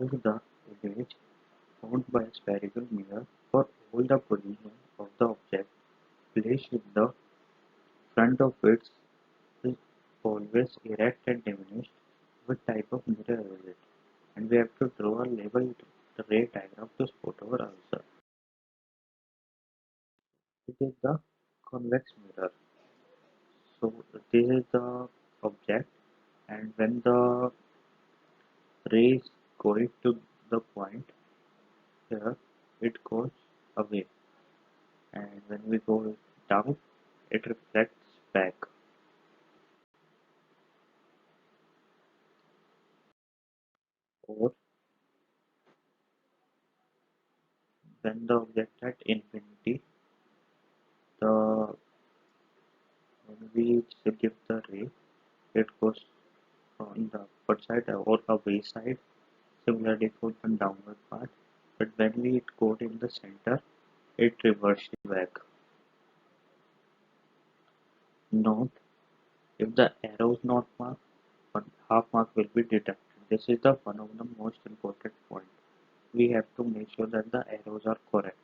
is the image found by a spherical mirror for all the positions of the object placed in the front of it is always erect and diminished. What type of mirror is it? And we have to draw a labeled ray diagram to support our answer. It is the convex mirror. So this is the object, and when the ray is going to the point here, it goes away, and when we go down, it reflects back. Or when the object at infinity, the when we give the ray, it goes on the upward side or away side. Similarly for the downward part, but when we go in the center, it reverses back. Note, if the arrow is not marked, one half mark will be deducted. This is the one of the most important point. We have to make sure that the arrows are correct.